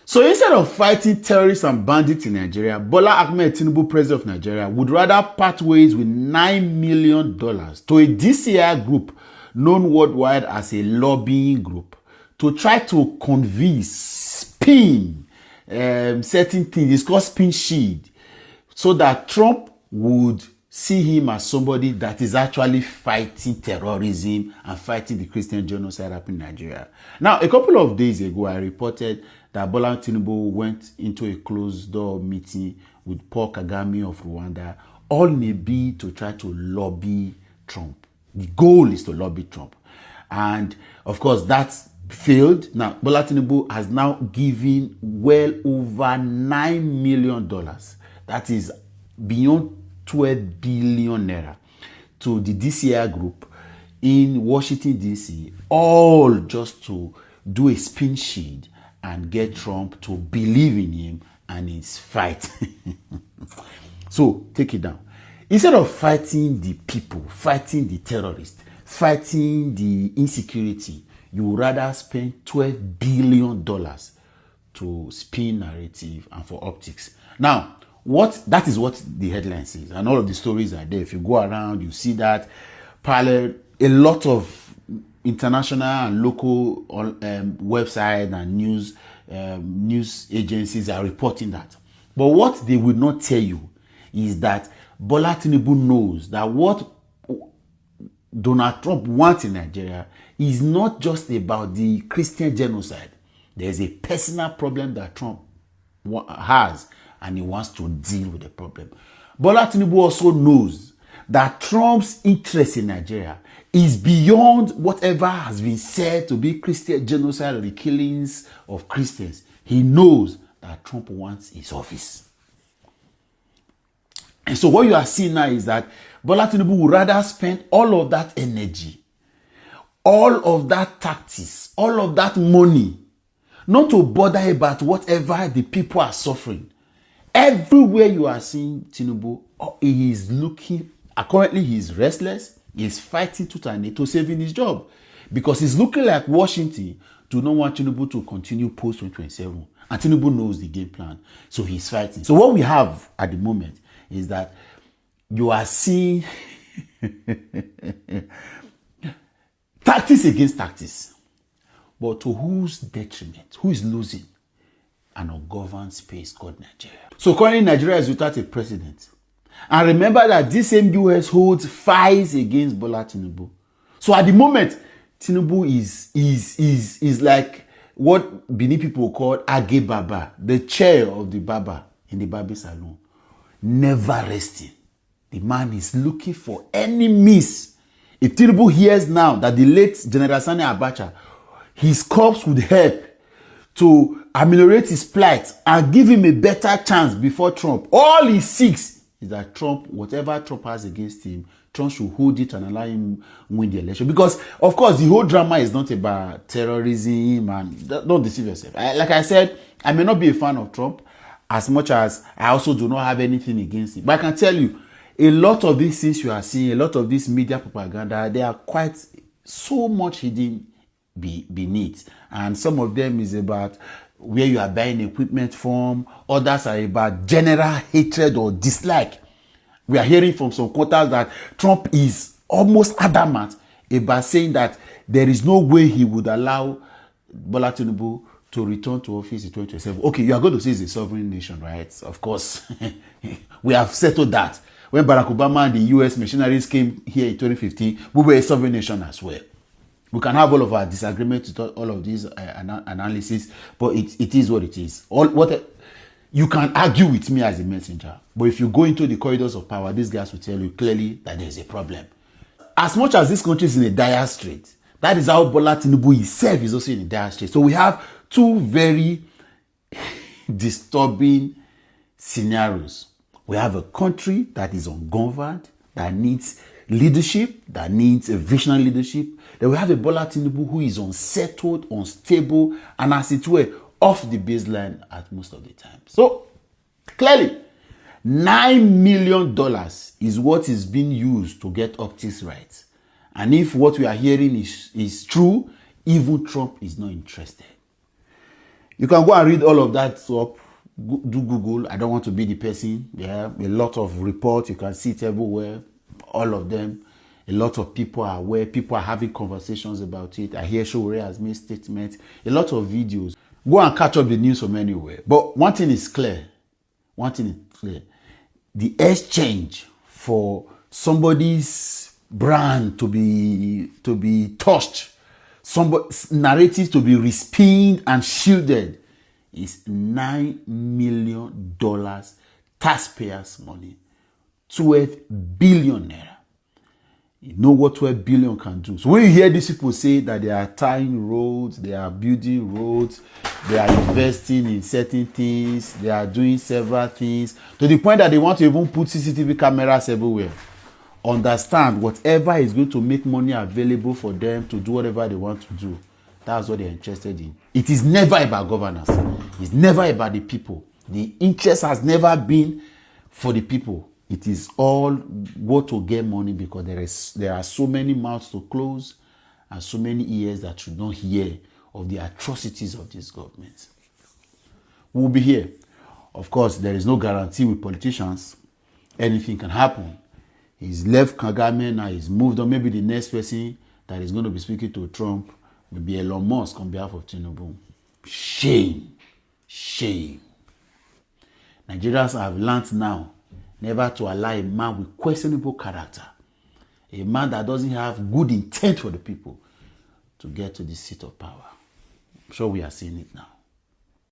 So instead of fighting terrorists and bandits in Nigeria, Bola Ahmed Tinubu, president of Nigeria, would rather part ways with $9 million to a DCI group known worldwide as a lobbying group to try to convince, spin certain things. It's called spin shield, so that Trump would see him as somebody that is actually fighting terrorism and fighting the Christian genocide happening in Nigeria. Now, a couple of days ago, I reported that Bola Tinubu went into a closed-door meeting with Paul Kagame of Rwanda, all in a bid to try to lobby Trump. The goal is to lobby Trump. And, of course, that's failed. Now, Bola Tinubu has now given well over $9 million. That is beyond 12 billion naira to the DCI group in Washington, D.C., all just to do a spin shield and get Trump to believe in him and his fight. So, take it down. Instead of fighting the people, fighting the terrorists, fighting the insecurity, you would rather spend $12 billion to spin narrative and for optics. Now, that is what the headline says, and all of the stories are there. If you go around, you see that parallel, a lot of international and local websites and news agencies are reporting that. But what they will not tell you is that Bola Tinubu knows that what Donald Trump wants in Nigeria is not just about the Christian genocide. There's a personal problem that Trump has, and he wants to deal with the problem. Bola Tinubu also knows that Trump's interest in Nigeria is beyond whatever has been said to be Christian genocide or the killings of Christians. He knows that Trump wants his office. And so what you are seeing now is that Bola Tinubu would rather spend all of that energy, all of that tactics, all of that money, not to bother about whatever the people are suffering. Everywhere you are seeing Tinubu, he is looking, currently he is restless, he is fighting tooth and nail to saving his job. Because it's looking like Washington do not want Tinubu to continue post-2027. And Tinubu knows the game plan, so he's fighting. So what we have at the moment is that you are seeing tactics against tactics. But to whose detriment? Who is losing? An ungoverned space called Nigeria. So currently Nigeria is without a president. And remember that this same US holds fights against Bola Tinubu. So at the moment, Tinubu is like what Benin people call Age Baba, the chair of the Baba in the Babi Salon. Never resting. The man is looking for any means. If Tinubu hears now that the late General Sani Abacha, his corpse would help to ameliorate his plight and give him a better chance before Trump, all he seeks is that Trump, whatever Trump has against him, Trump should hold it and allow him win the election. Because, of course, the whole drama is not about terrorism, and don't deceive yourself. Like I said, I may not be a fan of Trump as much as I also do not have anything against him. But I can tell you, a lot of these things you are seeing, a lot of this media propaganda, they are quite so much hidden beneath. And some of them is about where you are buying equipment from. Others are about general hatred or dislike. We are hearing from some quarters that Trump is almost adamant about saying that there is no way he would allow Bola Tinubu to return to office in 2027. Okay, you are going to say it's a sovereign nation, right? Of course. We have settled that. When Barack Obama and the US missionaries came here in 2015, we were a sovereign nation as well. We can have all of our disagreements with all of these analysis, but it is what it is. You can argue with me as a messenger, but if you go into the corridors of power, these guys will tell you clearly that there is a problem. As much as this country is in a dire strait, that is how Bola Tinubu himself is also in a dire strait. So we have two very disturbing scenarios. We have a country that is ungoverned, that needs leadership, that needs a visionary leadership. Then we have a Bola Tinubu who is unsettled, unstable, and as it were, off the baseline at most of the time. So, clearly, $9 million is what is being used to get optics right. And if what we are hearing is true, even Trump is not interested. You can go and read all of that up. Do Google. I don't want to be the person. Yeah, a lot of reports. You can see it everywhere. All of them. A lot of people are aware. People are having conversations about it. I hear Showore has made statements. A lot of videos. Go and catch up the news from anywhere. But one thing is clear. One thing is clear. The exchange for somebody's brand to be touched, somebody's narrative to be respinned and shielded is $9 million taxpayers' money. 12 billion naira. You know what 12 billion can do. So when you hear these people say that they are tying roads, they are building roads, they are investing in certain things, they are doing several things, to the point that they want to even put CCTV cameras everywhere. Understand, whatever is going to make money available for them to do whatever they want to do, that's what they're interested in. It is never about governance. It's never about the people. The interest has never been for the people. It is all what to get money, because there are so many mouths to close and so many ears that should not hear of the atrocities of this government. We'll be here. Of course, there is no guarantee with politicians. Anything can happen. He's left Kagame, now he's moved on. Maybe the next person that is going to be speaking to Trump will be Elon Musk on behalf of Tinubu. Shame. Shame. Nigerians have learned now never to allow a man with questionable character, a man that doesn't have good intent for the people, to get to the seat of power. I'm sure we are seeing it now.